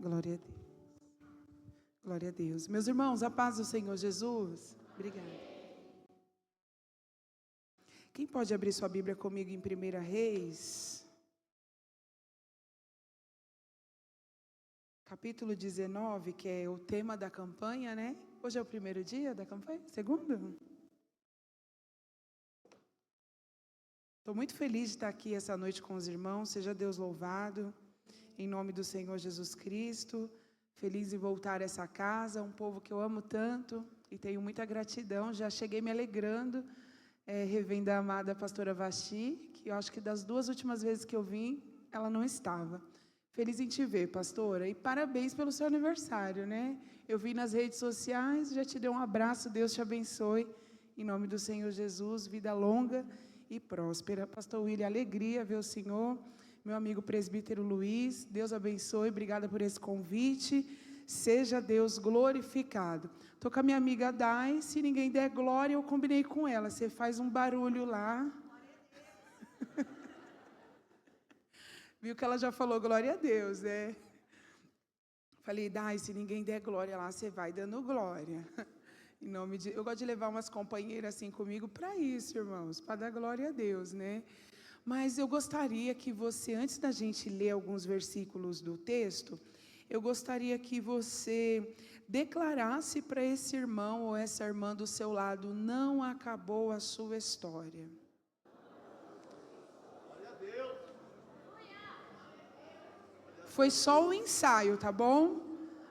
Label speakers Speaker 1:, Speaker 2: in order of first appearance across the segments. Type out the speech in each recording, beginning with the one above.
Speaker 1: Glória a Deus. Glória a Deus. Meus irmãos, a paz do Senhor Jesus. Obrigada. Quem pode abrir sua Bíblia comigo em 1 Reis? Capítulo 19, que é o tema da campanha, né? Hoje é o primeiro dia da campanha? Segundo? Estou muito feliz de estar aqui essa noite com os irmãos. Seja Deus louvado. Em nome do Senhor Jesus Cristo. Feliz em voltar a essa casa, um povo que eu amo tanto e tenho muita gratidão. Já cheguei me alegrando, revendo a amada pastora Vasti, que eu acho que das 2 últimas vezes que eu vim, ela não estava. Feliz em te ver, pastora, e parabéns pelo seu aniversário, né? Eu vi nas redes sociais, já te dei um abraço, Deus te abençoe, em nome do Senhor Jesus, vida longa e próspera. Pastor William, alegria ver o senhor, meu amigo presbítero Luiz, Deus abençoe, obrigada por esse convite, seja Deus glorificado. Estou com a minha amiga Dai, se ninguém der glória, eu combinei com ela, você faz um barulho lá. Viu que ela já falou glória a Deus, né? Falei, Dai, se ninguém der glória lá, você vai dando glória. Em nome de... Eu gosto de levar umas companheiras assim comigo para isso, irmãos, para dar glória a Deus, né? Mas eu gostaria que você, antes da gente ler alguns versículos do texto, eu gostaria que você declarasse para esse irmão ou essa irmã do seu lado, não acabou a sua história. Foi só o ensaio, tá bom?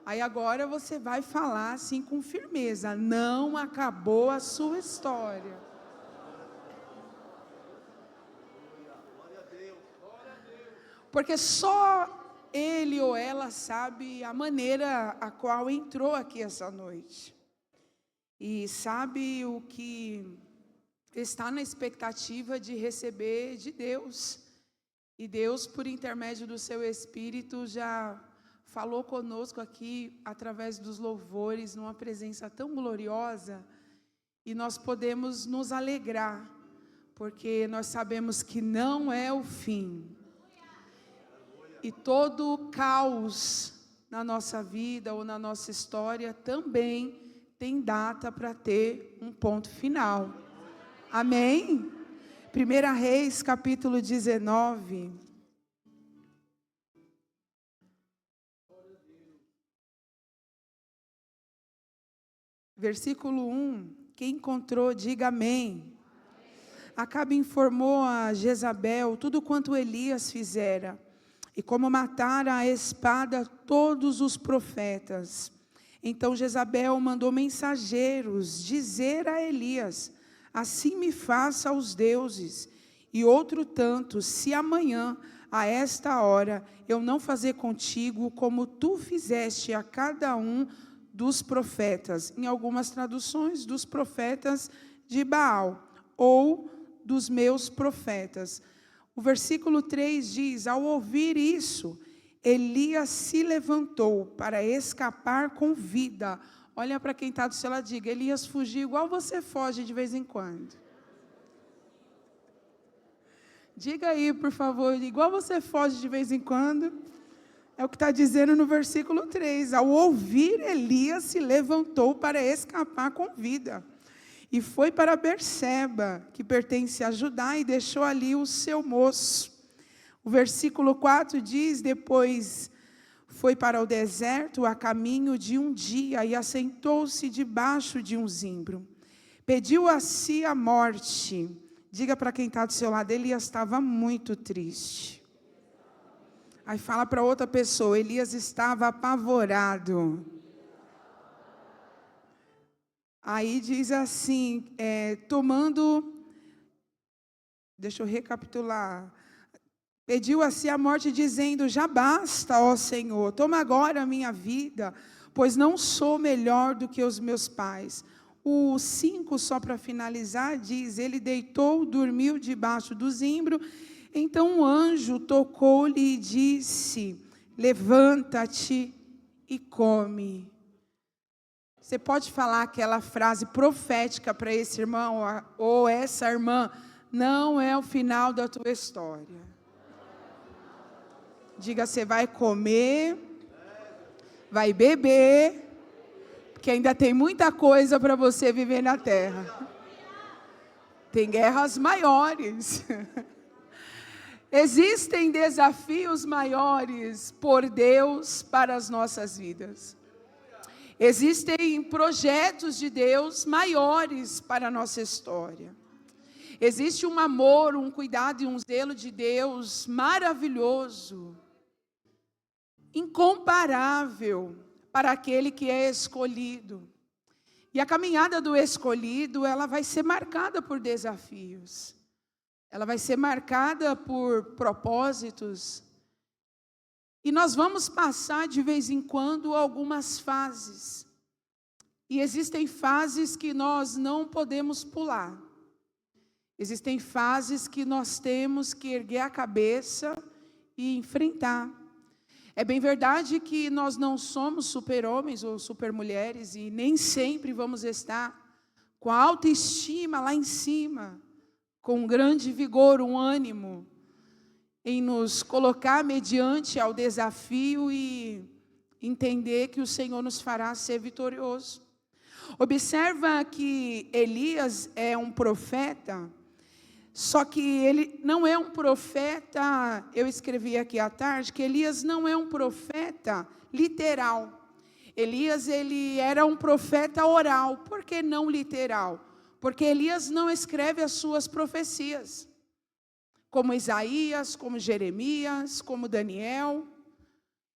Speaker 1: Aí agora você vai falar assim com firmeza, não acabou a sua história. Porque só ele ou ela sabe a maneira a qual entrou aqui essa noite. E sabe o que está na expectativa de receber de Deus. E Deus, por intermédio do seu Espírito, já falou conosco aqui, através dos louvores, numa presença tão gloriosa, e nós podemos nos alegrar, porque nós sabemos que não é o fim. E todo caos na nossa vida ou na nossa história também tem data para ter um ponto final. Amém? 1 Reis, capítulo 19. Versículo 1. Quem encontrou, diga amém. Acabe informou a Jezabel tudo quanto Elias fizera, e como matara a espada todos os profetas. Então Jezabel mandou mensageiros dizer a Elias, assim me faça aos deuses, e outro tanto, se amanhã, a esta hora, eu não fazer contigo como tu fizeste a cada um dos profetas. Em algumas traduções, dos profetas de Baal, ou dos meus profetas. O versículo 3 diz, ao ouvir isso, Elias se levantou para escapar com vida. Olha para quem está do seu lado, diga, Elias fugiu igual você foge de vez em quando. Diga aí, por favor, igual você foge de vez em quando. É o que está dizendo no versículo 3. Ao ouvir, Elias se levantou para escapar com vida. E foi para Berseba, que pertence a Judá, e deixou ali o seu moço. O versículo 4 diz, depois foi para o deserto a caminho de um dia, e assentou-se debaixo de um zimbro. Pediu a si a morte. Diga para quem está do seu lado, Elias estava muito triste. Aí fala para outra pessoa, Elias estava apavorado. Aí diz assim, deixa eu recapitular. Pediu a si a morte, dizendo, já basta, ó Senhor, toma agora a minha vida, pois não sou melhor do que os meus pais. O 5, só para finalizar, diz, ele deitou, dormiu debaixo do zimbro, então um anjo tocou-lhe e disse, levanta-te e come. Você pode falar aquela frase profética para esse irmão ou essa irmã, não é o final da tua história. Diga, você vai comer vai beber, porque ainda tem muita coisa para você viver na terra. Tem guerras maiores. Existem desafios maiores por Deus para as nossas vidas. Existem projetos de Deus maiores para a nossa história. Existe um amor, um cuidado e um zelo de Deus maravilhoso, incomparável para aquele que é escolhido. E a caminhada do escolhido, ela vai ser marcada por desafios. Ela vai ser marcada por propósitos. E nós vamos passar de vez em quando algumas fases. E existem fases que nós não podemos pular. Existem fases que nós temos que erguer a cabeça e enfrentar. É bem verdade que nós não somos super-homens ou super-mulheres e nem sempre vamos estar com a autoestima lá em cima, com um grande vigor, um ânimo, em nos colocar mediante ao desafio e entender que o Senhor nos fará ser vitorioso. Observa que Elias é um profeta, só que ele não é um profeta, eu escrevi aqui à tarde, que Elias não é um profeta literal. Elias, ele era um profeta oral. Por que não literal? Porque Elias não escreve as suas profecias. Como Isaías, como Jeremias, como Daniel.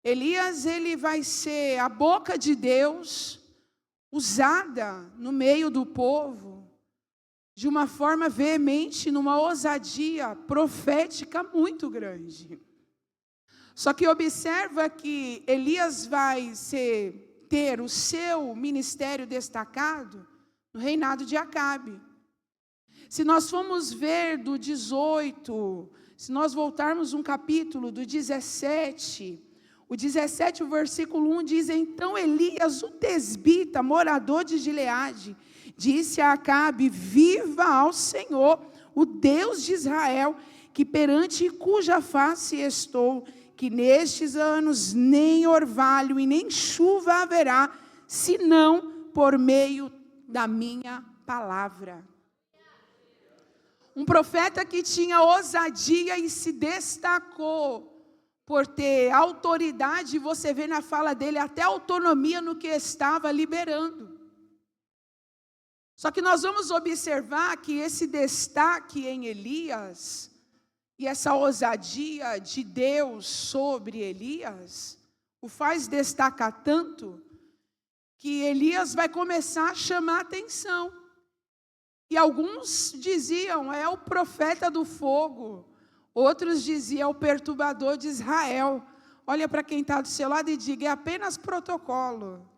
Speaker 1: Elias, ele vai ser a boca de Deus, usada no meio do povo, de uma forma veemente, numa ousadia profética muito grande. Só que observa que Elias vai ter o seu ministério destacado no reinado de Acabe. Se nós formos ver do 18, se nós voltarmos um capítulo do 17, o 17, o versículo 1 diz: então Elias, o tesbita, morador de Gileade, disse a Acabe: viva ao Senhor, o Deus de Israel, que perante cuja face estou, que nestes anos nem orvalho e nem chuva haverá, senão por meio da minha palavra. Um profeta que tinha ousadia e se destacou por ter autoridade, você vê na fala dele até autonomia no que estava liberando. Só que nós vamos observar que esse destaque em Elias, e essa ousadia de Deus sobre Elias, o faz destacar tanto, que Elias vai começar a chamar atenção. E alguns diziam: é o profeta do fogo. Outros diziam: é o perturbador de Israel. Olha para quem está do seu lado e diga: é apenas protocolo.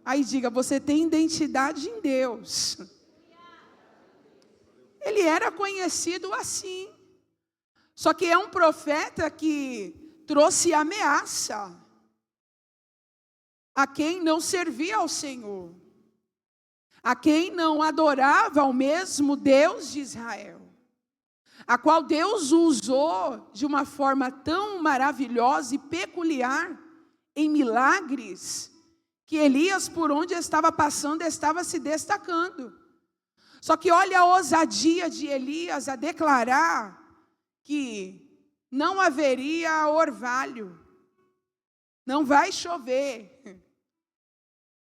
Speaker 1: Aí diga: você tem identidade em Deus. Ele era conhecido assim. Só que é um profeta que trouxe ameaça a quem não servia ao Senhor, a quem não adorava ao mesmo Deus de Israel, a qual Deus usou de uma forma tão maravilhosa e peculiar em milagres, que Elias, por onde estava passando, estava se destacando. Só que olha a ousadia de Elias a declarar que não haveria orvalho, não vai chover.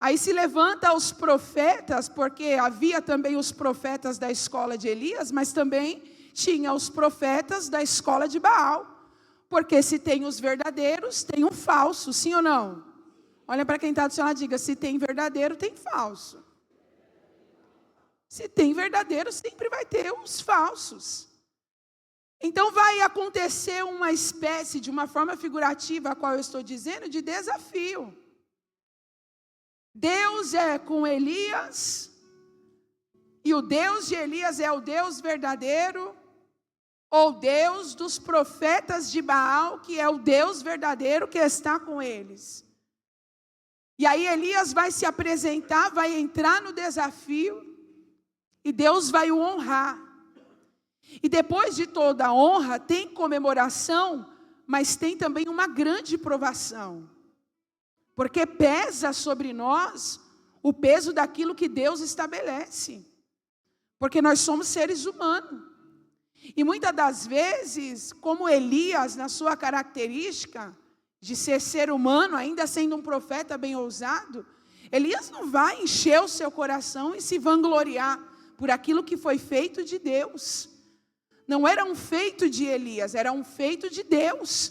Speaker 1: Aí se levanta os profetas, porque havia também os profetas da escola de Elias, mas também tinha os profetas da escola de Baal. Porque se tem os verdadeiros, tem um falso, sim ou não? Olha para quem está do seu lado e diga: se tem verdadeiro, tem falso. Se tem verdadeiro, sempre vai ter os falsos. Então vai acontecer uma espécie, de uma forma figurativa, a qual eu estou dizendo, de desafio. Deus é com Elias, e o Deus de Elias é o Deus verdadeiro, ou Deus dos profetas de Baal, que é o Deus verdadeiro que está com eles. E aí Elias vai se apresentar, vai entrar no desafio, e Deus vai o honrar. E depois de toda a honra, tem comemoração, mas tem também uma grande provação. porque pesa sobre nós o peso daquilo que Deus estabelece, porque nós somos seres humanos, e muitas das vezes, como Elias, na sua característica de ser humano, ainda sendo um profeta bem ousado, Elias não vai encher o seu coração e se vangloriar por aquilo que foi feito de Deus. Não era um feito de Elias, era um feito de Deus.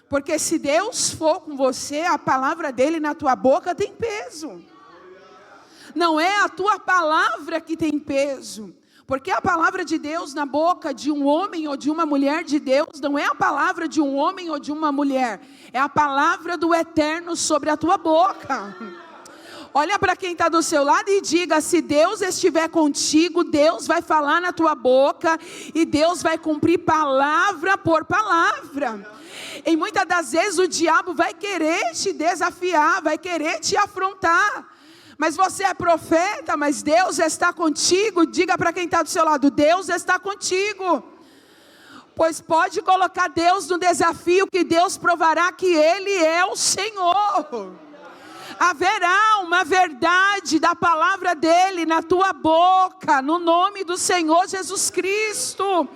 Speaker 1: Porque se Deus for com você, a palavra dele na tua boca tem peso. Não é a tua palavra que tem peso. Porque a palavra de Deus na boca de um homem ou de uma mulher de Deus, não é a palavra de um homem ou de uma mulher. É a palavra do Eterno sobre a tua boca. Olha para quem está do seu lado e diga: se Deus estiver contigo, Deus vai falar na tua boca e Deus vai cumprir palavra por palavra. E muitas das vezes o diabo vai querer te desafiar, vai querer te afrontar. Mas você é profeta, mas Deus está contigo. Diga para quem está do seu lado: Deus está contigo. Pois pode colocar Deus no desafio, que Deus provará que Ele é o Senhor. Haverá uma verdade da palavra dele na tua boca, no nome do Senhor Jesus Cristo.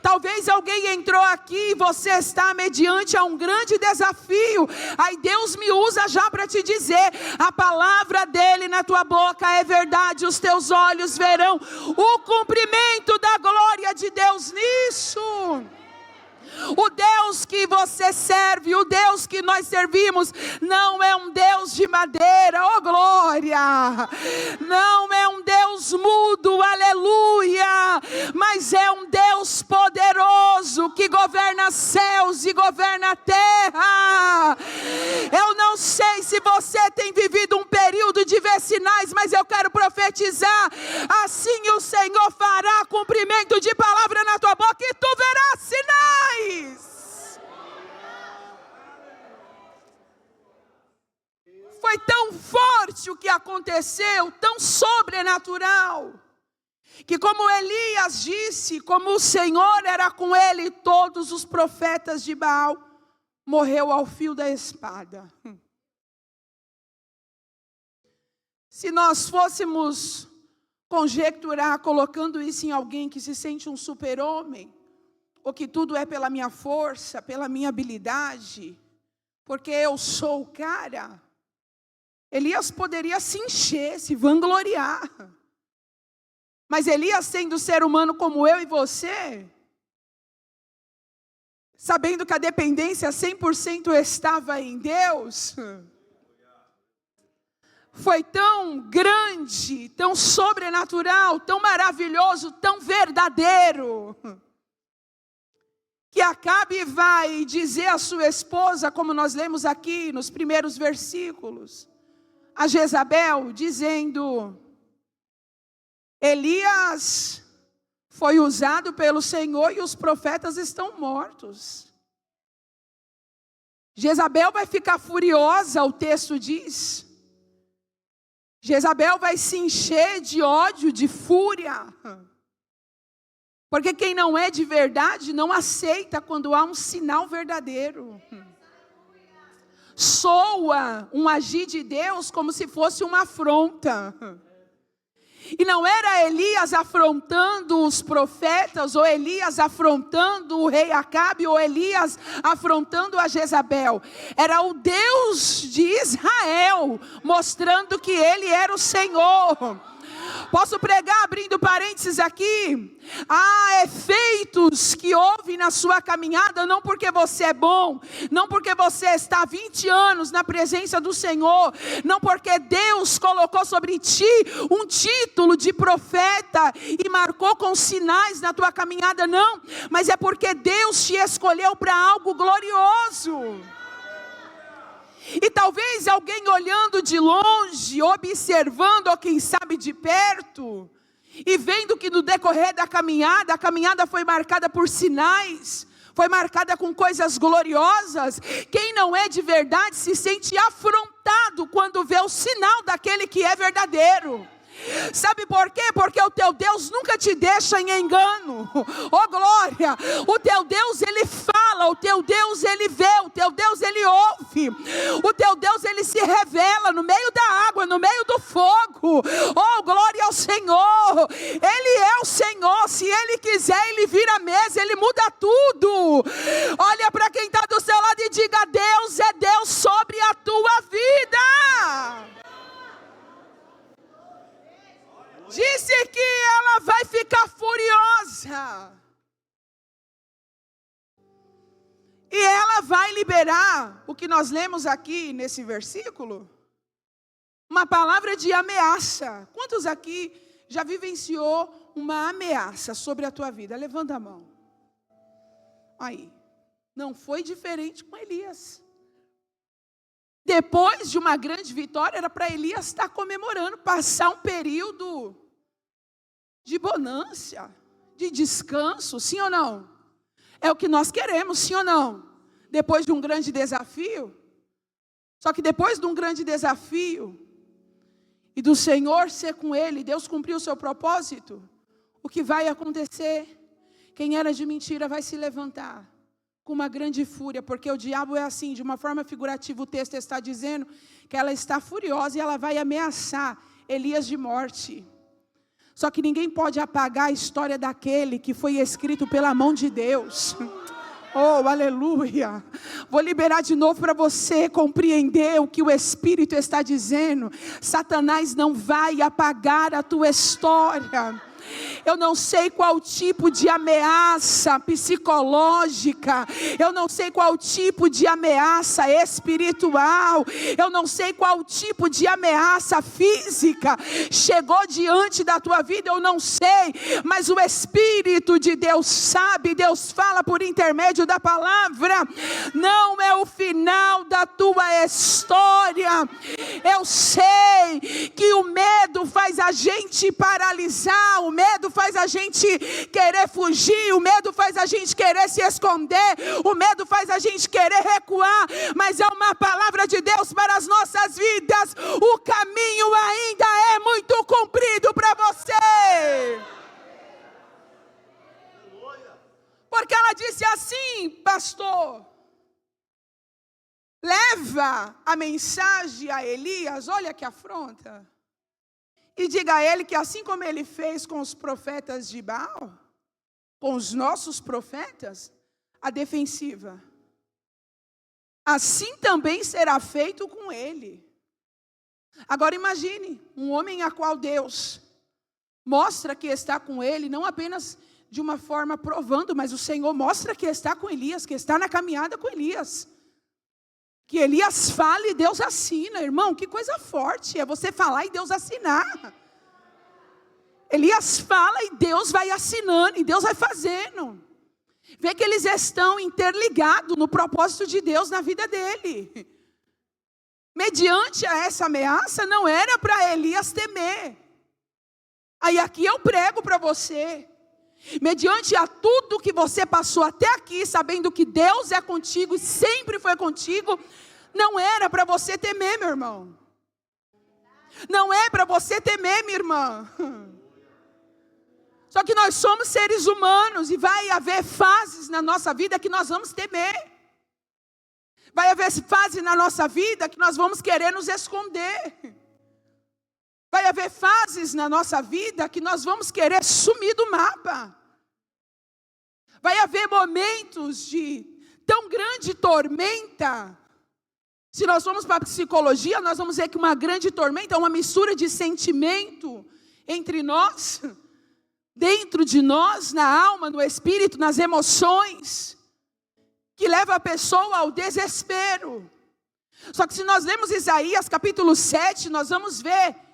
Speaker 1: Talvez alguém entrou aqui e você está mediante a um grande desafio. Aí Deus me usa já para te dizer: a palavra dele na tua boca é verdade, os teus olhos verão o cumprimento da glória de Deus nisso. O Deus que você serve, o Deus que nós servimos, não é um Deus de madeira, oh glória, não é um Deus mudo, aleluia, mas é um Deus poderoso, que governa céus e governa a terra. Eu não sei se você tem vivido um período de ver sinais, mas eu quero profetizar: assim o Senhor fará cumprimento de palavra na tua boca, e tu verás sinais. Foi tão forte o que aconteceu, tão sobrenatural, que como Elias disse, como o Senhor era com ele, todos os profetas de Baal morreu ao fio da espada. Se nós fôssemos conjecturar, colocando isso em alguém que se sente um super-homem, ou que tudo é pela minha força, pela minha habilidade, porque eu sou o cara, Elias poderia se encher, se vangloriar. Mas Elias, sendo ser humano como eu e você, sabendo que a dependência 100% estava em Deus, foi tão grande, tão sobrenatural, tão maravilhoso, tão verdadeiro, que Acabe vai dizer à sua esposa, como nós lemos aqui nos primeiros versículos, a Jezabel, dizendo: Elias foi usado pelo Senhor e os profetas estão mortos. Jezabel vai ficar furiosa, o texto diz. Jezabel vai se encher de ódio, de fúria. Porque quem não é de verdade não aceita quando há um sinal verdadeiro. Soa um agir de Deus como se fosse uma afronta. E não era Elias afrontando os profetas, ou Elias afrontando o rei Acabe, ou Elias afrontando a Jezabel. Era o Deus de Israel mostrando que ele era o Senhor. Posso pregar abrindo parênteses aqui? Há efeitos que houve na sua caminhada, não porque você é bom, não porque você está há 20 anos na presença do Senhor, não porque Deus colocou sobre ti um título de profeta e marcou com sinais na tua caminhada, não, mas é porque Deus te escolheu para algo glorioso. E talvez alguém olhando de longe, observando, ou quem sabe de perto, e vendo que no decorrer da caminhada, a caminhada foi marcada por sinais, foi marcada com coisas gloriosas. Quem não é de verdade se sente afrontado quando vê o sinal daquele que é verdadeiro. Sabe por quê? Porque o teu Deus nunca te deixa em engano. Oh glória! O teu Deus ele fala, o teu Deus ele vê, o teu Deus ele ouve, o teu Deus ele Ele se revela no meio da água, no meio do fogo. Oh, glória ao Senhor. Ele é o Senhor. Se Ele quiser, Ele vira a mesa, Ele muda tudo. Olha para quem está do seu lado e diga: Deus é Deus sobre a tua vida. Disse que ela vai ficar furiosa. E ela vai liberar o que nós lemos aqui nesse versículo. Uma palavra de ameaça. Quantos aqui já vivenciou uma ameaça sobre a tua vida? Levanta a mão. Aí. Não foi diferente com Elias. Depois de uma grande vitória, era para Elias estar comemorando, passar um período de bonança, de descanso, sim ou não? É o que nós queremos, sim ou não? Depois de um grande desafio. Só que depois de um grande desafio, e do Senhor ser com ele, Deus cumpriu o seu propósito, o que vai acontecer? Quem era de mentira vai se levantar com uma grande fúria, porque o diabo é assim, de uma forma figurativa, o texto está dizendo que ela está furiosa e ela vai ameaçar Elias de morte. Só que ninguém pode apagar a história daquele que foi escrito pela mão de Deus. Oh, aleluia. Vou liberar de novo para você compreender o que o Espírito está dizendo. Satanás não vai apagar a tua história. Eu não sei qual tipo de ameaça psicológica, eu não sei qual tipo de ameaça espiritual, eu não sei qual tipo de ameaça física chegou diante da tua vida, eu não sei, mas o Espírito de Deus sabe, Deus fala por intermédio da palavra. Não é o final da tua história. Eu sei que o medo faz a gente paralisar, o medo faz a gente querer fugir, o medo faz a gente querer se esconder, o medo faz a gente querer recuar, mas é uma palavra de Deus para as nossas vidas. O caminho ainda é muito comprido para você. Porque ela disse assim: pastor, leva a mensagem a Elias, olha que afronta, e diga a ele que assim como ele fez com os profetas de Baal, com os nossos profetas, a defensiva, assim também será feito com ele. Agora imagine, um homem a qual Deus mostra que está com ele, não apenas de uma forma provando, mas o Senhor mostra que está com Elias, que está na caminhada com Elias. Que Elias fale e Deus assina, irmão, que coisa forte, é você falar e Deus assinar. Elias fala e Deus vai assinando, e Deus vai fazendo. Vê que eles estão interligados no propósito de Deus na vida dele. Mediante a essa ameaça, não era para Elias temer. Aí aqui eu prego para você. Mediante a tudo que você passou até aqui, sabendo que Deus é contigo e sempre foi contigo, não era para você temer, meu irmão. Não é para você temer, minha irmã. Só que nós somos seres humanos e vai haver fases na nossa vida que nós vamos temer. Vai haver fases na nossa vida que nós vamos querer nos esconder. Vai haver fases na nossa vida que nós vamos querer sumir do mapa. Vai haver momentos de tão grande tormenta. Se nós formos para a psicologia, nós vamos ver que uma grande tormenta é uma mistura de sentimento entre nós, dentro de nós, na alma, no espírito, nas emoções, que leva a pessoa ao desespero. Só que se nós lemos Isaías capítulo 7, nós vamos ver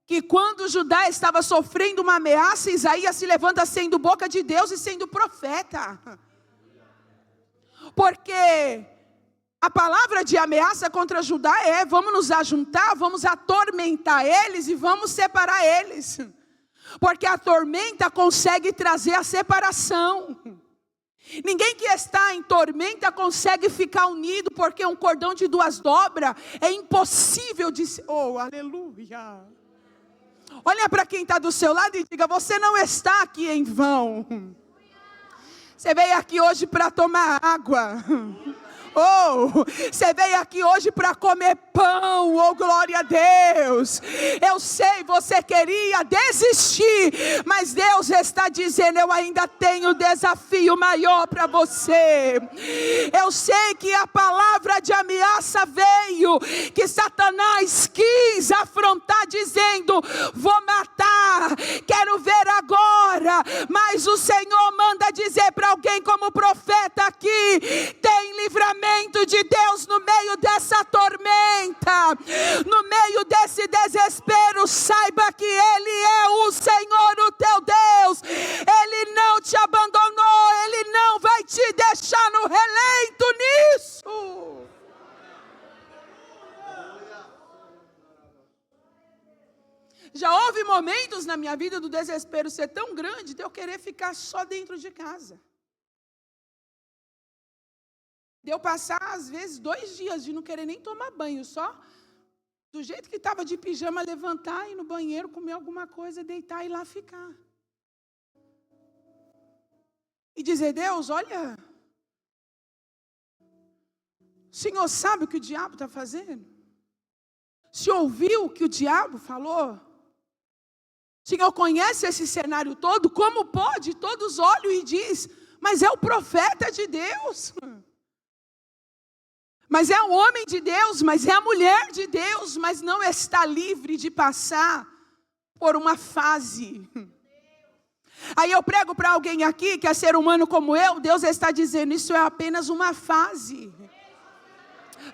Speaker 1: que quando Judá estava sofrendo uma ameaça, Isaías se levanta sendo boca de Deus e sendo profeta. Porque a palavra de ameaça contra Judá é: vamos nos ajuntar, vamos atormentar eles e vamos separar eles. Porque a tormenta consegue trazer a separação. Ninguém que está em tormenta consegue ficar unido, porque um cordão de duas dobras é impossível de... Oh, aleluia! Olha para quem está do seu lado e diga: você não está aqui em vão. Você veio aqui hoje para tomar água. Oh, você veio aqui hoje para comer pão, oh glória a Deus. Eu sei, você queria desistir, mas Deus está dizendo, eu ainda tenho desafio maior para você. Eu sei que a palavra de ameaça veio, que Satanás quis afrontar dizendo, vou matar, quero ver agora, mas o Senhor manda dizer para alguém como profeta aqui, tem livramento de Deus no meio dessa tormenta, no meio desse desespero. Saiba que Ele é o Senhor, o teu Deus. Ele não te abandonou, Ele não vai te deixar no relento nisso. Já houve momentos na minha vida do desespero ser tão grande de eu querer ficar só dentro de casa. De eu passar, às vezes, 2 dias de não querer nem tomar banho, só do jeito que estava de pijama, levantar, ir no banheiro, comer alguma coisa, deitar e lá ficar. E dizer, Deus, olha, o Senhor sabe o que o diabo está fazendo? O Senhor ouviu o que o diabo falou? O Senhor conhece esse cenário todo? Como pode? Todos olham e dizem, mas é o profeta de Deus. Mas é o homem de Deus, mas é a mulher de Deus, mas não está livre de passar por uma fase. Aí eu prego para alguém aqui que é ser humano como eu, Deus está dizendo, isso é apenas uma fase.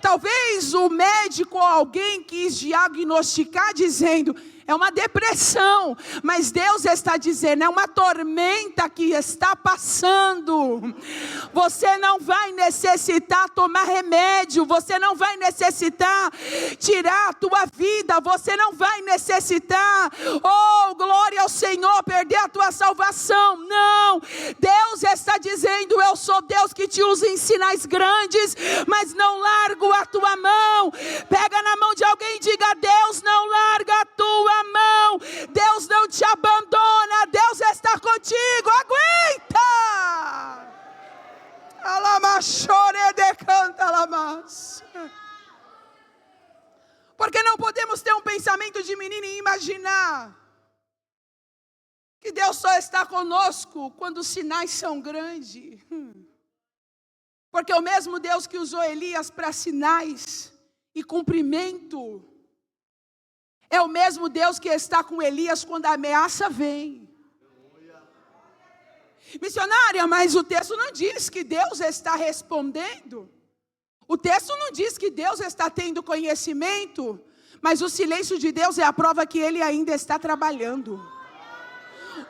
Speaker 1: Talvez o médico ou alguém quis diagnosticar dizendo, é uma depressão, mas Deus está dizendo, é uma tormenta que está passando. Você não vai necessitar tomar remédio, você não vai necessitar tirar a tua vida, você não vai necessitar, oh glória ao Senhor, perder a tua salvação. Não, Deus está dizendo, eu sou Deus que te usa em sinais grandes, mas não largo a tua mão. Pega na mão de alguém e diga, Deus não larga a tua mão, Deus não te abandona, Deus está contigo, aguenta. Porque não podemos ter um pensamento de menino e imaginar que Deus só está conosco quando os sinais são grandes. Porque o mesmo Deus que usou Elias para sinais e cumprimento, é o mesmo Deus que está com Elias quando a ameaça vem. Missionária, mas o texto não diz que Deus está respondendo. O texto não diz que Deus está tendo conhecimento. Mas o silêncio de Deus é a prova que Ele ainda está trabalhando.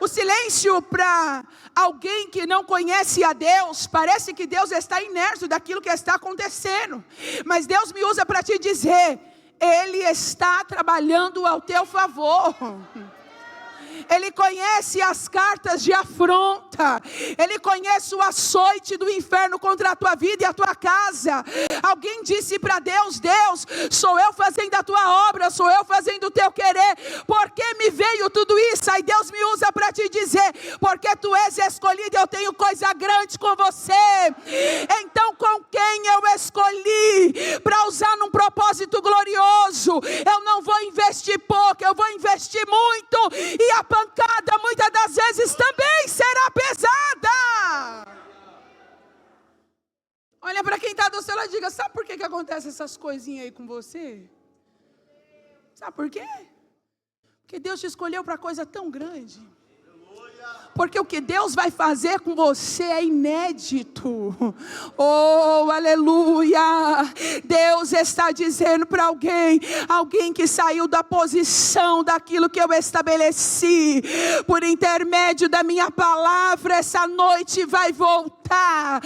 Speaker 1: O silêncio para alguém que não conhece a Deus, parece que Deus está inerte daquilo que está acontecendo. Mas Deus me usa para te dizer, Ele está trabalhando ao teu favor. Ele conhece as cartas de afronta. Ele conhece o açoite do inferno contra a tua vida e a tua casa. Alguém disse para Deus, Deus, sou eu fazendo a tua obra, sou eu fazendo o teu querer. Por que me veio tudo isso? Aí Deus me usa para te dizer, porque tu és escolhido, eu tenho coisa grande com você. Então com quem eu escolhi para usar num propósito glorioso, eu não vou investir pouco, eu vou investir muito. E a pancada muitas das vezes também será pesada. Olha para quem está do seu lado e diga, sabe por que acontece essas coisinhas aí com você? Sabe por quê? Porque Deus te escolheu para coisa tão grande. Porque o que Deus vai fazer com você é inédito. Oh, aleluia. Deus está dizendo para alguém que saiu da posição daquilo que eu estabeleci, por intermédio da minha palavra, essa noite vai voltar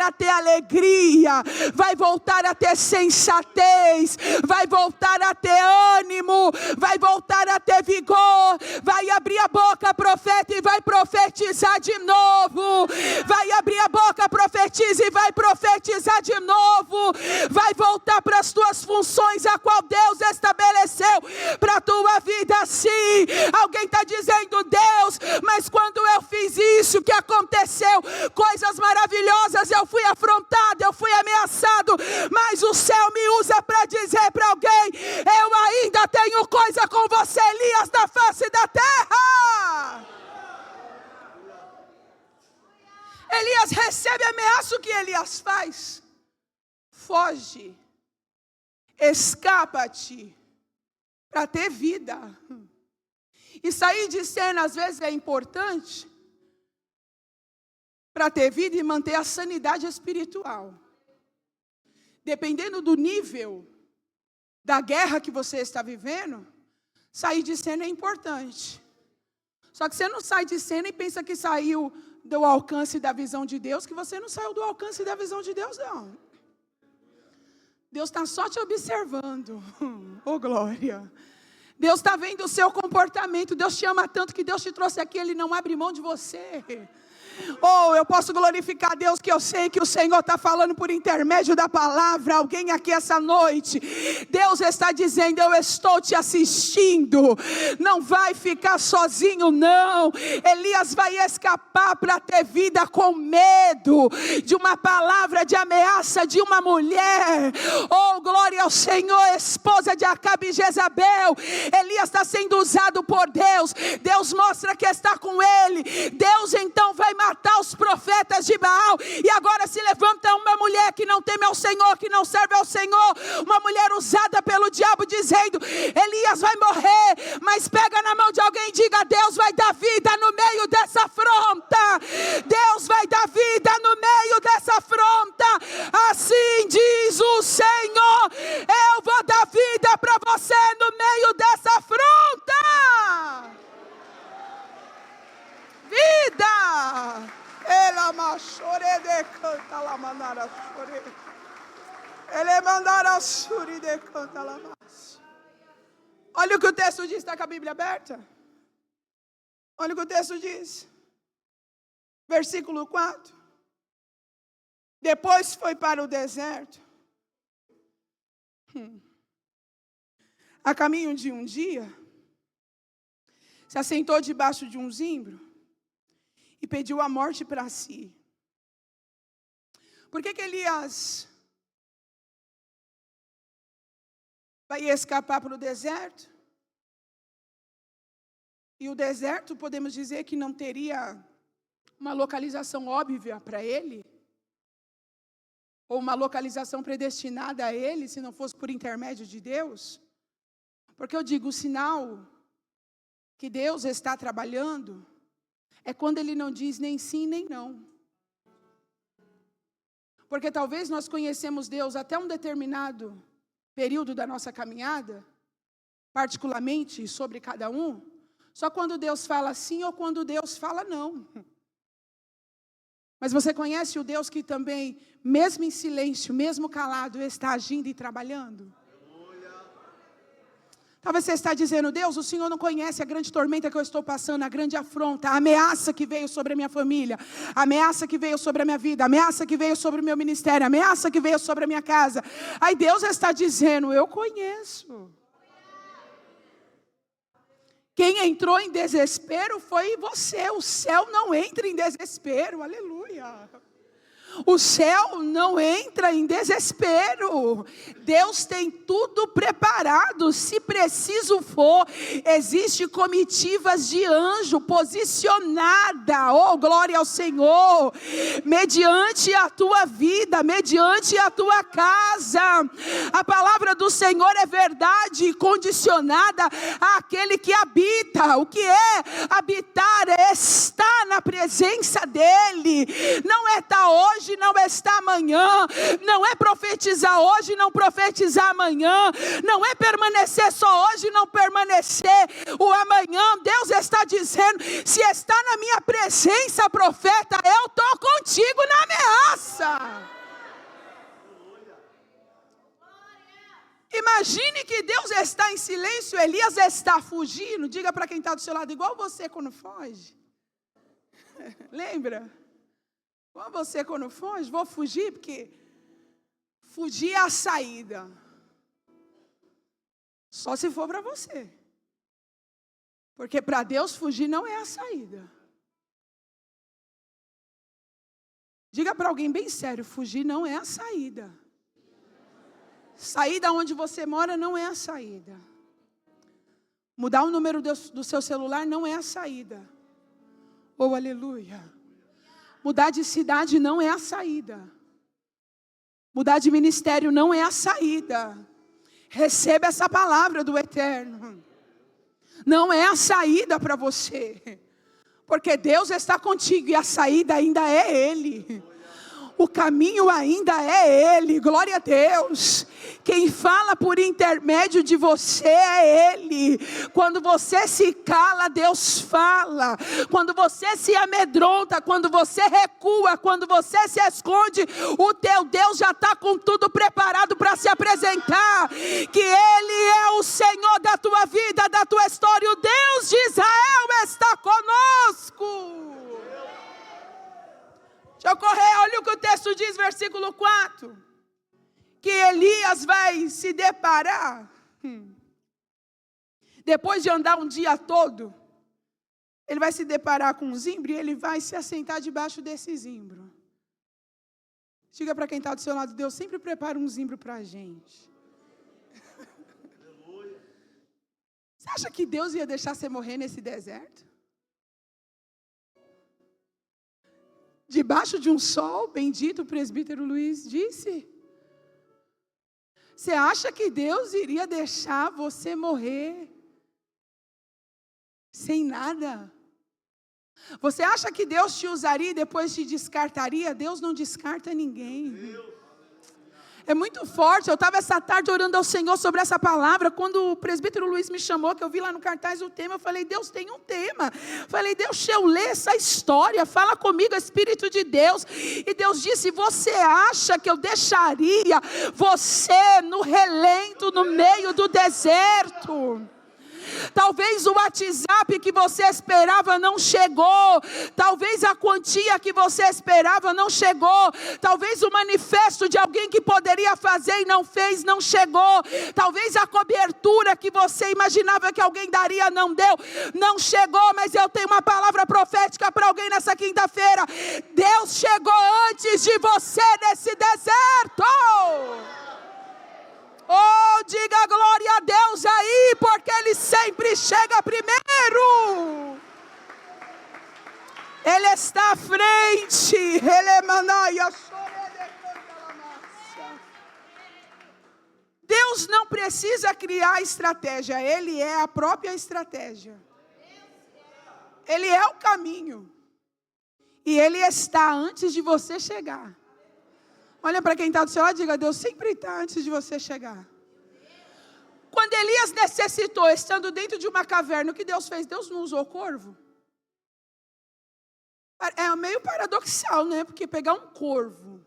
Speaker 1: a ter alegria, vai voltar a ter sensatez, vai voltar a ter ânimo, vai voltar a ter vigor, vai abrir a boca, profeta, e vai profetizar de novo, vai abrir a boca, profetiza e vai profetizar de novo, vai voltar para as tuas funções, a qual Deus estabeleceu para a tua vida. Sim, alguém está dizendo, Deus, mas quando eu fiz isso, o que aconteceu? Coisas maravilhosas, eu fui afrontado afrontado, eu fui ameaçado, mas o céu me usa para dizer para alguém: eu ainda tenho coisa com você, Elias, da face da terra. Elias recebe ameaça, o que Elias faz? Foge, escapa-te, para ter vida. E sair de cena às vezes é importante para ter vida e manter a sanidade espiritual. Dependendo do nível da guerra que você está vivendo, sair de cena é importante. Só que você não sai de cena e pensa que saiu do alcance da visão de Deus, que você não saiu do alcance da visão de Deus, não. Deus está só te observando. Oh, glória. Deus está vendo o seu comportamento. Deus te ama tanto que Deus te trouxe aqui. Ele não abre mão de você. Oh, eu posso glorificar a Deus, que eu sei que o Senhor está falando por intermédio da palavra. Alguém aqui essa noite, Deus está dizendo: eu estou te assistindo. Não vai ficar sozinho, não. Elias vai escapar para ter vida com medo de uma palavra de ameaça de uma mulher. Oh, glória ao Senhor. Esposa de Acabe e Jezabel. Elias está sendo usado por Deus. Deus mostra que está com ele. Deus então vai matar os profetas de Baal. E agora se levanta uma mulher que não teme ao Senhor, que não serve ao Senhor, uma mulher usada pelo diabo, dizendo: Elias vai morrer. Mas pega na mão de alguém e diga: Deus vai dar vida no meio dessa afronta. Deus vai dar vida no meio dessa afronta. Assim diz o Senhor: eu vou dar vida para você no meio dessa afronta. Vida! Ela machore de canta la mandara chore. Ele mandara suri de canta la mas. Olha o que o texto diz, está com a Bíblia aberta? Olha o que o texto diz. Versículo 4. Depois foi para o deserto. A caminho de um dia, se assentou debaixo de um zimbro e pediu a morte para si. Por que Elias vai escapar para o deserto? E o deserto, podemos dizer que não teria uma localização óbvia para ele? Ou uma localização predestinada a ele, se não fosse por intermédio de Deus? Porque eu digo, o sinal que Deus está trabalhando é quando Ele não diz nem sim nem não. Porque talvez nós conhecemos Deus até um determinado período da nossa caminhada, particularmente sobre cada um, só quando Deus fala sim ou quando Deus fala não. Mas você conhece o Deus que também, mesmo em silêncio, mesmo calado, está agindo e trabalhando? Talvez você está dizendo: Deus, o Senhor não conhece a grande tormenta que eu estou passando, a grande afronta, a ameaça que veio sobre a minha família, a ameaça que veio sobre a minha vida, a ameaça que veio sobre o meu ministério, a ameaça que veio sobre a minha casa. Aí Deus está dizendo: eu conheço. Quem entrou em desespero foi você. O céu não entra em desespero, aleluia. O céu não entra em desespero. Deus tem tudo preparado. Se preciso for, existe comitivas de anjo posicionada, oh glória ao Senhor, mediante a tua vida, mediante a tua casa. A palavra do Senhor é verdade, condicionada àquele que habita. O que é habitar? É estar na presença dEle. Não é estar hoje, não está amanhã. Não é profetizar hoje, não profetizar amanhã. Não é permanecer só hoje, não permanecer o amanhã. Deus está dizendo: se está na minha presença, profeta, eu estou contigo na ameaça. Imagine que Deus está em silêncio, Elias está fugindo. Diga para quem está do seu lado: igual você quando foge. Lembra? Igual você quando foge. Vou fugir porque fugir é a saída. Só se for para você. Porque para Deus fugir não é a saída. Diga para alguém bem sério, fugir não é a saída. Sair da onde você mora não é a saída. Mudar o número do seu celular não é a saída. Oh, aleluia. Mudar de cidade não é a saída. Mudar de ministério não é a saída. Receba essa palavra do Eterno. Não é a saída para você. Porque Deus está contigo e a saída ainda é Ele. O caminho ainda é Ele, glória a Deus. Quem fala por intermédio de você é Ele. Quando você se cala, Deus fala. Quando você se amedronta, quando você recua, quando você se esconde, o teu Deus já está com tudo preparado para se apresentar. Que Ele é o Senhor da tua vida, da tua história. O Deus de Israel está conosco. Deixa eu correr, olha o que o texto diz, versículo 4. Que Elias vai se deparar. Depois de andar um dia todo, ele vai se deparar com um zimbro e ele vai se assentar debaixo desse zimbro. Diga para quem está do seu lado, Deus sempre prepara um zimbro para a gente. Você acha que Deus ia deixar você morrer nesse deserto? Debaixo de um sol bendito, o presbítero Luiz disse. Você acha que Deus iria deixar você morrer sem nada? Você acha que Deus te usaria e depois te descartaria? Deus não descarta ninguém. É muito forte. Eu estava essa tarde orando ao Senhor sobre essa palavra. Quando o presbítero Luiz me chamou, que eu vi lá no cartaz o tema, eu falei, Deus tem um tema. Falei, Deus, deixa eu ler essa história. Fala comigo, Espírito de Deus. E Deus disse, você acha que eu deixaria você no relento, no meio do deserto? Talvez o WhatsApp que você esperava não chegou. Talvez a quantia que você esperava não chegou. Talvez o manifesto de alguém que poderia fazer e não fez, não chegou. Talvez a cobertura que você imaginava que alguém daria não deu, não chegou. Mas eu tenho uma palavra profética para alguém nessa quinta-feira. Deus chegou antes de você nesse deserto. Oh, diga glória a Deus aí, porque Ele sempre chega primeiro. Ele está à frente. Deus não precisa criar estratégia, Ele é a própria estratégia. Ele é o caminho. E Ele está antes de você chegar. Olha para quem está do seu lado e diga, Deus sempre está antes de você chegar. Quando Elias necessitou, estando dentro de uma caverna, o que Deus fez? Deus não usou corvo? É meio paradoxal, né? Porque pegar um corvo,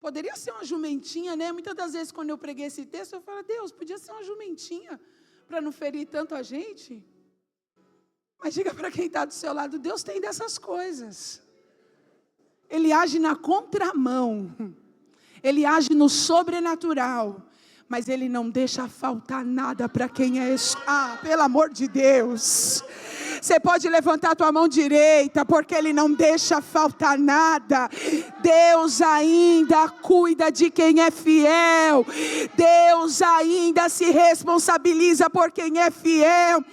Speaker 1: poderia ser uma jumentinha, né? Muitas das vezes quando eu preguei esse texto, eu falo, Deus, podia ser uma jumentinha, para não ferir tanto a gente. Mas diga para quem está do seu lado, Deus tem dessas coisas. Ele age na contramão, Ele age no sobrenatural, mas Ele não deixa faltar nada para quem é... pelo amor de Deus... Você pode levantar a tua mão direita, porque Ele não deixa faltar nada. Deus ainda cuida de quem é fiel. Deus ainda se responsabiliza por quem é fiel.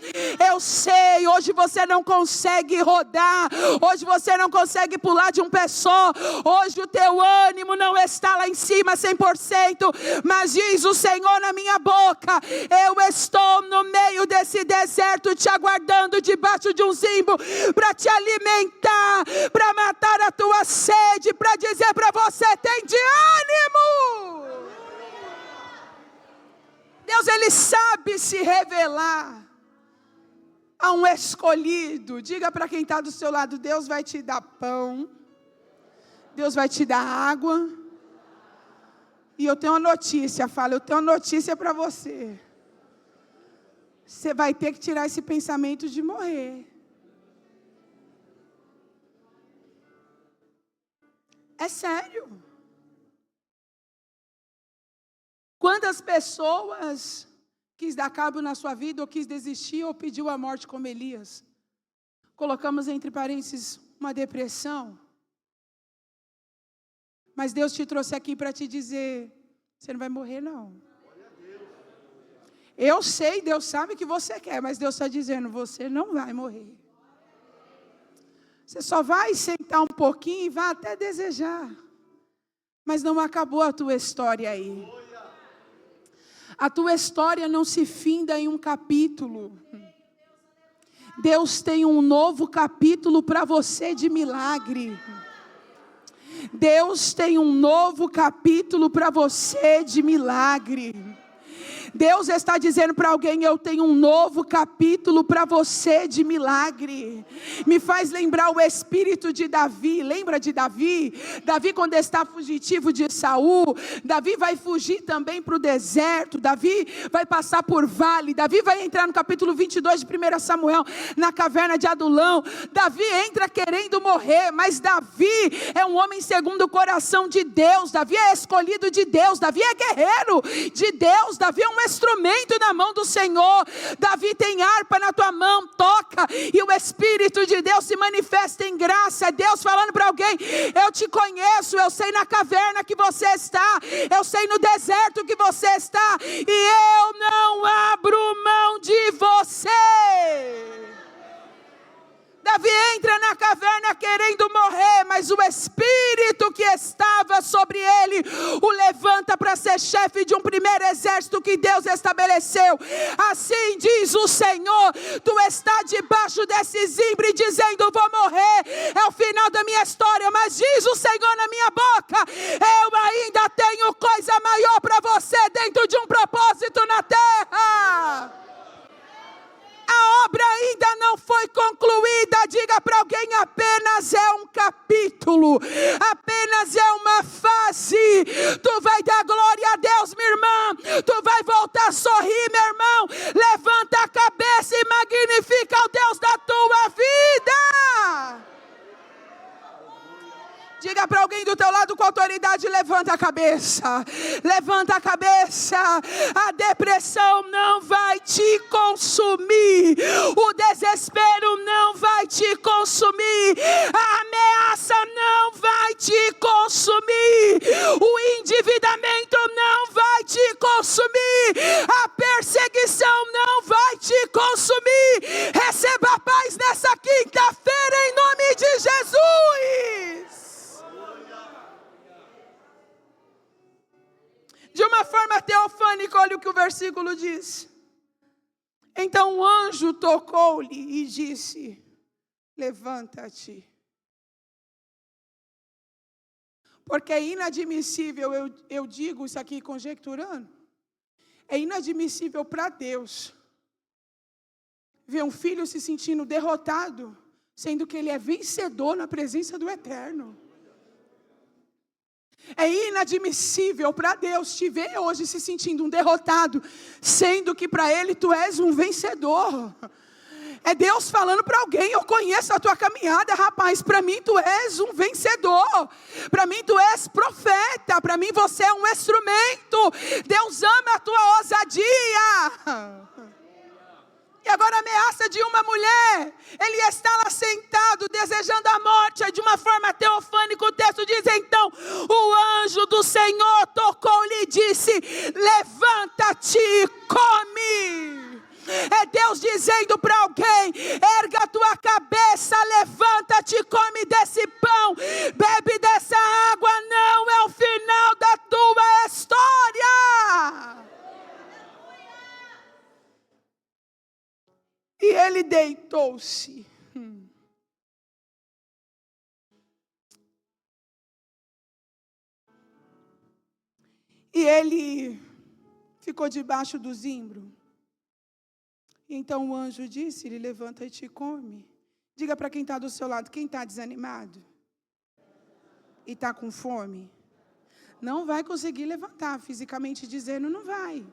Speaker 1: Eu sei, hoje você não consegue rodar. Hoje você não consegue pular de um pé só. Hoje o teu ânimo não está lá em cima 100%. Mas diz o Senhor na minha boca, eu estou no meio desse deserto te aguardando debaixo de um zimbro, para te alimentar, para matar a tua sede, para dizer para você, tem de ânimo. Deus, Ele sabe se revelar a um escolhido. Diga para quem está do seu lado, Deus vai te dar pão, Deus vai te dar água, e eu tenho uma notícia, eu tenho uma notícia para você. Você vai ter que tirar esse pensamento de morrer. É sério. Quantas pessoas quis dar cabo na sua vida, ou quis desistir, ou pediu a morte como Elias? Colocamos entre parênteses uma depressão. Mas Deus te trouxe aqui para te dizer, você não vai morrer não. Eu sei, Deus sabe que você quer, mas Deus está dizendo, você não vai morrer. Você só vai sentar um pouquinho e vai até desejar. Mas não acabou a tua história aí. A tua história não se finda em um capítulo. Deus tem um novo capítulo para você de milagre. Deus tem um novo capítulo para você de milagre. Deus está dizendo para alguém, eu tenho um novo capítulo para você de milagre. Me faz lembrar o espírito de Davi. Lembra de Davi? Davi, quando está fugitivo de Saul, Davi vai fugir também para o deserto. Davi vai passar por vale. Davi vai entrar no capítulo 22 de 1 Samuel, na caverna de Adulão. Davi entra querendo morrer, mas Davi é um homem segundo o coração de Deus. Davi é escolhido de Deus. Davi é guerreiro de Deus. Davi é um instrumento na mão do Senhor. Davi tem harpa na tua mão, toca, e o Espírito de Deus se manifesta em graça. É Deus falando para alguém, eu te conheço, eu sei na caverna que você está, eu sei no deserto que você está, e eu não abro mão de você. Davi entra na caverna querendo morrer, mas o Espírito que estava sobre ele o levanta para ser chefe de um primeiro exército que Deus estabeleceu. Assim diz o Senhor, tu está debaixo desse zimbre dizendo, vou morrer, é o final da minha história, mas diz o Senhor na minha boca, eu ainda tenho coisa maior para você dentro de um propósito na terra. A obra ainda não foi concluída. Diga para alguém, apenas é um capítulo, apenas é uma fase. Tu vai dar glória a Deus, minha irmã. Tu vai voltar a sorrir, meu irmão. Levanta a cabeça e magnifica o Deus da tua vida. Diga para alguém do teu lado com autoridade, levanta a cabeça. Levanta a cabeça. A depressão não vai te consumir. O desespero não vai te consumir. A ameaça não vai te consumir. O endividamento não vai te consumir. A perseguição não vai te consumir. Receba a paz nessa quinta-feira em nome de Jesus. De uma forma teofânica, olha o que o versículo diz. Então o anjo tocou-lhe e disse, levanta-te. Porque é inadmissível, eu digo isso aqui conjecturando, é inadmissível para Deus ver um filho se sentindo derrotado, sendo que ele é vencedor na presença do Eterno. É inadmissível para Deus te ver hoje se sentindo um derrotado, sendo que para Ele tu és um vencedor. É Deus falando para alguém, eu conheço a tua caminhada, rapaz, para mim tu és um vencedor, para mim tu és profeta, para mim você é um instrumento, Deus ama a tua ousadia. E agora a ameaça de uma mulher, ele está lá sentado, desejando a morte, de uma forma teofânica, o texto diz, então, o anjo do Senhor tocou-lhe e disse, levanta-te e come. É Deus dizendo para alguém, erga a tua cabeça, levanta-te, come desse pão, bebe dessa água, não é o final da tua história. E ele deitou-se. E ele ficou debaixo do zimbro. Então o anjo disse-lhe, levanta e te come. Diga para quem está do seu lado, quem está desanimado e está com fome, não vai conseguir levantar, fisicamente dizendo, não vai.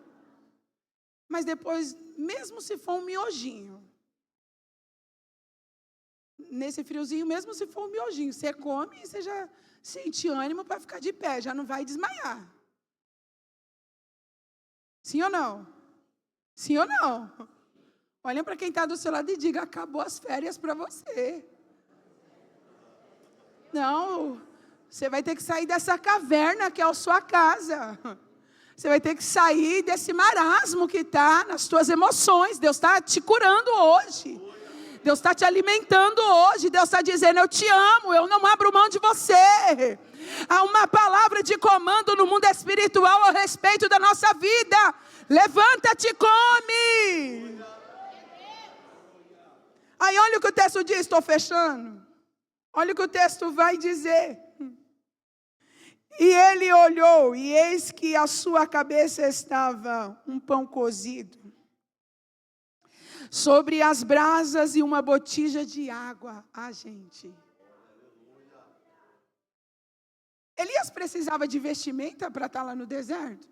Speaker 1: Mas depois, mesmo se for um miojinho, nesse friozinho, mesmo se for um miojinho, você come e você já sente ânimo para ficar de pé, já não vai desmaiar. Sim ou não? Sim ou não? Olhem para quem está do seu lado e diga, acabou as férias para você. Não, Você vai ter que sair dessa caverna que é a sua casa. Você vai ter que sair desse marasmo que está nas tuas emoções. Deus está te curando hoje. Deus está te alimentando hoje. Deus está dizendo, eu te amo, eu não abro mão de você. Há uma palavra de comando no mundo espiritual a respeito da nossa vida. Levanta-te e come. Aí olha o que o texto diz, estou fechando. Olha o que o texto vai dizer. E ele olhou, e eis que a sua cabeça estava um pão cozido sobre as brasas e uma botija de água. Ah, gente. Elias precisava de vestimenta para estar lá no deserto?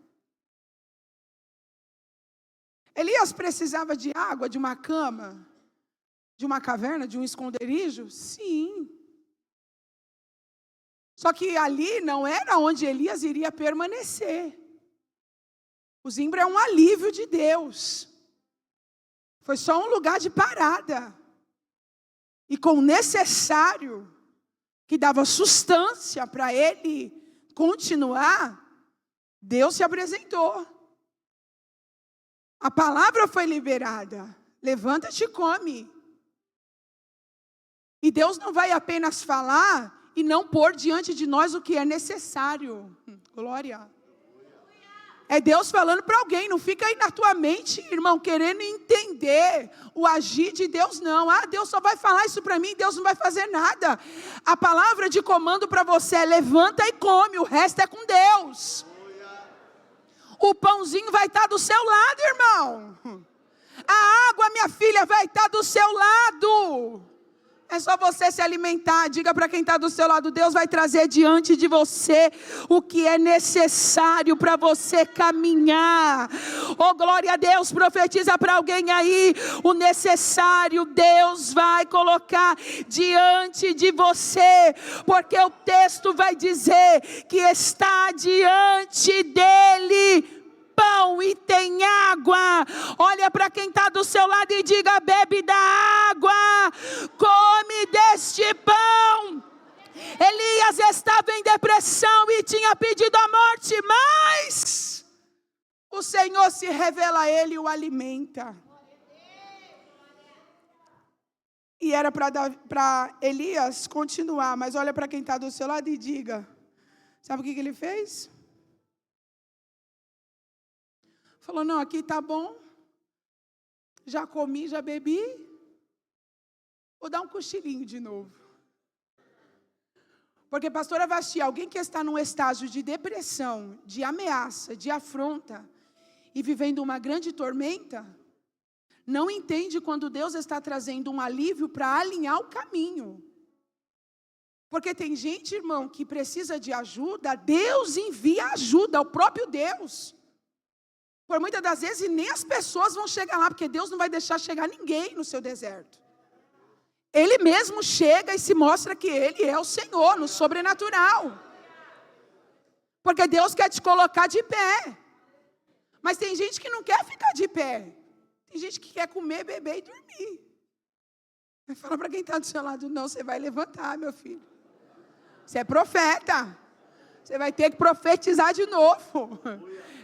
Speaker 1: Elias precisava de água, de uma cama, de uma caverna, de um esconderijo? Sim. Só que ali não era onde Elias iria permanecer. O zimbro é um alívio de Deus. Foi só um lugar de parada. E com o necessário, que dava sustância para ele continuar, Deus se apresentou. A palavra foi liberada. Levanta-te e come. E Deus não vai apenas falar e não pôr diante de nós o que é necessário. Glória. É Deus falando para alguém, não fica aí na tua mente, irmão, querendo entender o agir de Deus, não. Ah, Deus só vai falar isso para mim, Deus não vai fazer nada. A palavra de comando para você é levanta e come, o resto é com Deus. O pãozinho vai estar do seu lado, irmão. A água, minha filha, vai estar do seu lado. É só você se alimentar. Diga para quem está do seu lado, Deus vai trazer diante de você o que é necessário para você caminhar. Oh, glória a Deus, profetiza para alguém aí, o necessário Deus vai colocar diante de você, porque o texto vai dizer que está diante dele pão e tem água. Olha para quem está do seu lado e diga, bebe da água, come deste pão. Elias estava em depressão e tinha pedido a morte, mas o Senhor se revela a ele e o alimenta. E era para Elias continuar, mas olha para quem está do seu lado e diga, sabe o que ele fez? Falou, não, aqui está bom, já comi, já bebi, vou dar um cochilinho de novo. Porque, pastora Vasti, alguém que está num estágio de depressão, de ameaça, de afronta, e vivendo uma grande tormenta, não entende quando Deus está trazendo um alívio para alinhar o caminho. Porque tem gente, irmão, que precisa de ajuda, Deus envia ajuda, o próprio Deus. Por muitas das vezes, nem as pessoas vão chegar lá, porque Deus não vai deixar chegar ninguém no seu deserto. Ele mesmo chega e se mostra que Ele é o Senhor, no sobrenatural. Porque Deus quer te colocar de pé. Mas tem gente que não quer ficar de pé. Tem gente que quer comer, beber e dormir. Fala para quem está do seu lado, não, você vai levantar, meu filho. Você é profeta. Você vai ter que profetizar de novo.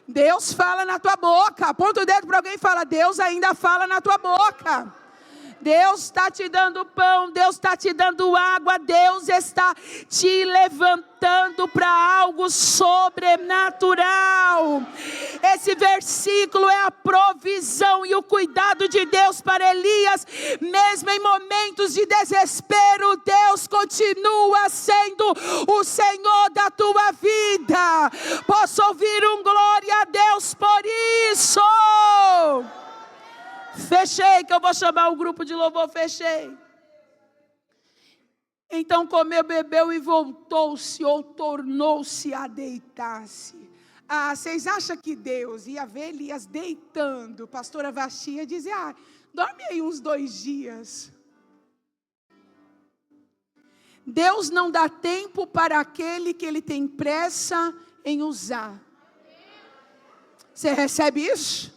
Speaker 1: Deus fala na tua boca. Aponta o dedo para alguém e fala, Deus ainda fala na tua boca. Deus está te dando pão, Deus está te dando água, Deus está te levantando para algo sobrenatural. Esse versículo é a provisão e o cuidado de Deus para Elias. Mesmo em momentos de desespero, Deus continua sendo o Senhor da tua vida. Posso ouvir um glória a Deus por isso? Fechei, que eu vou chamar o grupo de louvor, fechei. Então comeu, bebeu e voltou-se ou tornou-se a deitar-se. Ah, vocês acham que Deus ia ver Elias deitando? Pastora Vasti ia dizer, dorme aí uns 2 dias. Deus não dá tempo para aquele que Ele tem pressa em usar. Você recebe isso?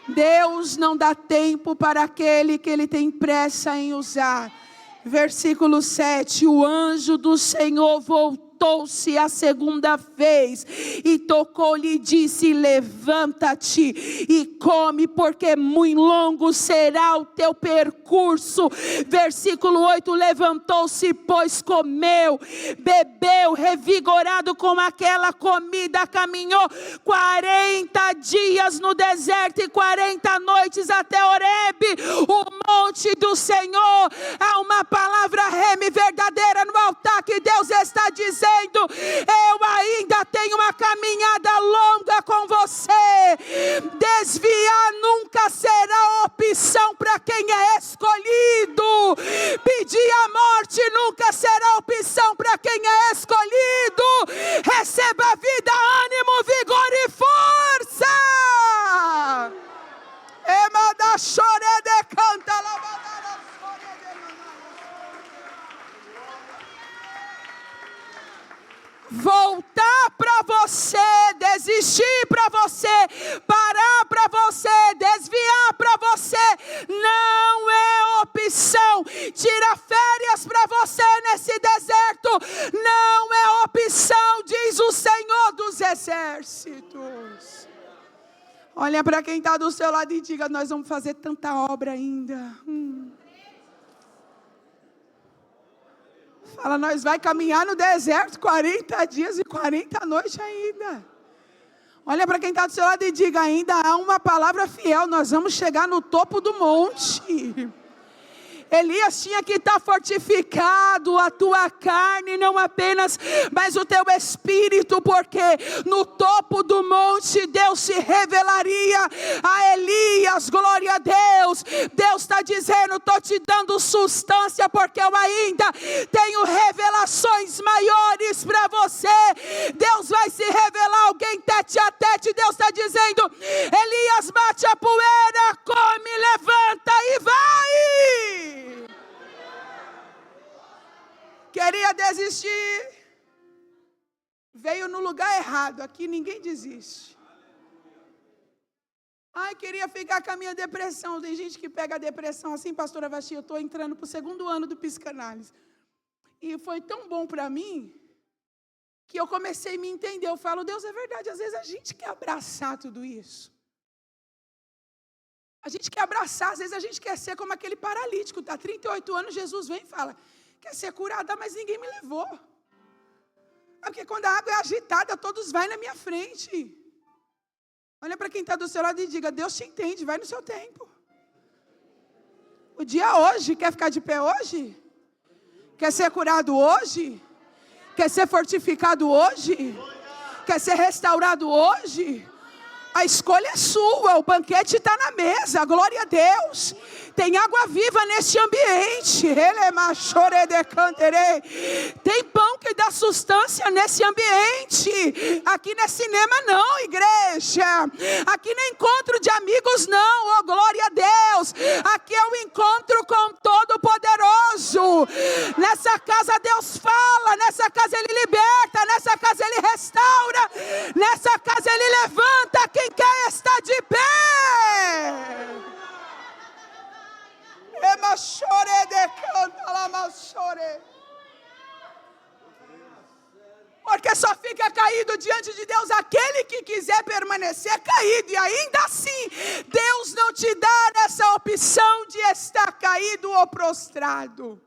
Speaker 1: Deus não dá tempo para aquele que Ele tem pressa em usar. Versículo 7, o anjo do Senhor voltou voltou-se a segunda vez e tocou-lhe e disse: levanta-te e come, porque muito longo será o teu percurso. Versículo 8: levantou-se, pois comeu, bebeu, revigorado com aquela comida, caminhou 40 dias no deserto e 40 noites até Horebe, o monte do Senhor. Há uma palavra reme verdadeira no altar que Deus está dizendo: eu ainda tenho uma caminhada longa com você. Desviar nunca será opção para quem é escolhido. Pedir a morte nunca será opção para quem é escolhido. Receba vida, ânimo, vigor e força. Emada chore de canta lavadara chore de voltar para você, desistir para você, parar para você, desviar para você, não é opção. Tira férias para você nesse deserto, não é opção, diz o Senhor dos Exércitos. Olha para quem está do seu lado e diga: nós vamos fazer tanta obra ainda. Fala: nós vai caminhar no deserto 40 dias e 40 noites ainda. Olha para quem está do seu lado e diga: ainda há uma palavra fiel, nós vamos chegar no topo do monte. Elias tinha que estar fortificado, a tua carne não apenas, mas o teu espírito, porque no topo do monte Deus se revelaria a Elias. Glória a Deus. Deus está dizendo: estou te dando substância, porque eu ainda tenho revelações maiores para você. Deus vai se revelar alguém tete a tete. Deus está dizendo: Elias, bate a poeira, come, levanta e vai. Queria desistir, veio no lugar errado. Aqui ninguém desiste. Ai, queria ficar com a minha depressão. Tem gente que pega a depressão assim: pastora Vasti, eu estou entrando para o 2º ano do psicanálise. E foi tão bom para mim, que eu comecei a me entender. Eu falo: Deus, é verdade, às vezes a gente quer abraçar tudo isso. A gente quer abraçar, às vezes a gente quer ser como aquele paralítico. Está 38 anos, Jesus vem e fala: quer ser curada, mas ninguém me levou. Porque quando a água é agitada, todos vão na minha frente. Olha para quem está do seu lado e diga: Deus te entende, vai no seu tempo. O dia hoje, quer ficar de pé hoje? Quer ser curado hoje? Quer ser fortificado hoje? Quer ser restaurado hoje? A escolha é sua, o banquete está na mesa, glória a Deus. Tem água viva neste ambiente. Tem pão que dá sustância nesse ambiente. Aqui não é cinema não, igreja. Aqui não é encontro de amigos não, oh glória a Deus. Aqui é um encontro com o Todo-Poderoso. Nessa casa Deus fala, nessa casa Ele liberta, nessa casa Ele restaura, nessa casa Ele levanta quem quer estar de pé. Porque só fica caído diante de Deus aquele que quiser permanecer caído. E ainda assim, Deus não te dá essa opção de estar caído ou prostrado.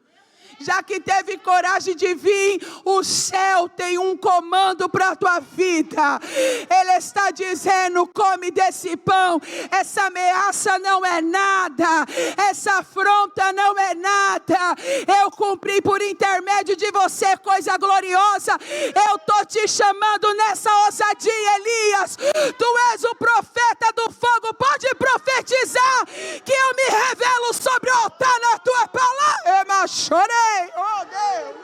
Speaker 1: Já que teve coragem de vir, o céu tem um comando para a tua vida. Ele está dizendo: come desse pão. Essa ameaça não é nada, essa afronta não é nada. Eu cumpri por intermédio de você coisa gloriosa. Eu estou te chamando nessa ousadia, Elias. Tu és o profeta do fogo. Pode profetizar que eu me revelo sobre o altar na tua palavra. Eu chorei. Oh Deus,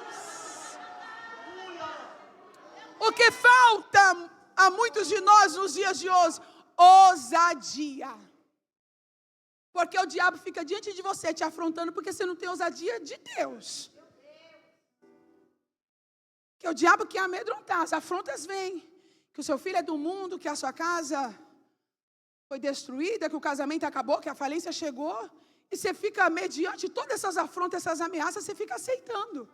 Speaker 1: o que falta a muitos de nós nos dias de hoje? Ousadia. Porque o diabo fica diante de você te afrontando porque você não tem ousadia de Deus. Que o diabo quer amedrontar, as afrontas vêm. Que o seu filho é do mundo, que a sua casa foi destruída, que o casamento acabou, que a falência chegou. E você fica, mediante todas essas afrontas, essas ameaças, você fica aceitando.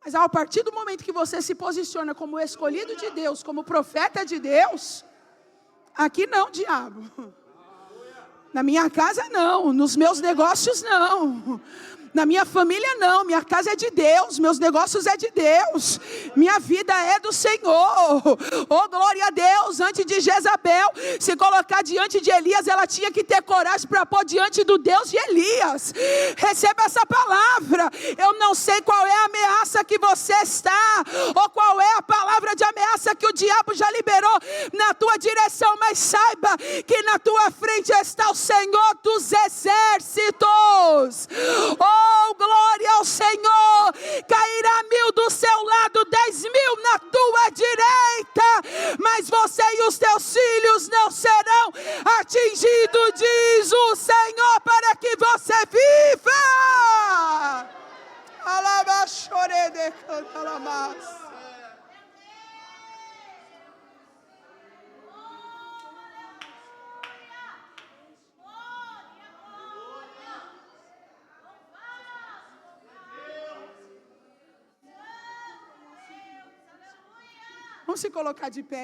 Speaker 1: Mas a partir do momento que você se posiciona como escolhido de Deus, como profeta de Deus, aqui não, diabo. Na minha casa não, nos meus negócios não. Na minha família não, minha casa é de Deus, meus negócios é de Deus, minha vida é do Senhor. Oh, glória a Deus. Antes de Jezabel se colocar diante de Elias, ela tinha que ter coragem para pôr diante do Deus de Elias. Receba essa palavra. Eu não sei qual é a ameaça que você está, ou qual é a palavra de ameaça que o diabo já liberou na tua direção, mas saiba que na tua frente está o Senhor dos exércitos. Oh, glória ao Senhor. Cairá 1000 do seu lado, 10.000 na tua direita, mas você e os teus filhos não serão atingidos, diz o Senhor, para que você viva. Alabachorede cantalamas. Vamos se colocar de pé.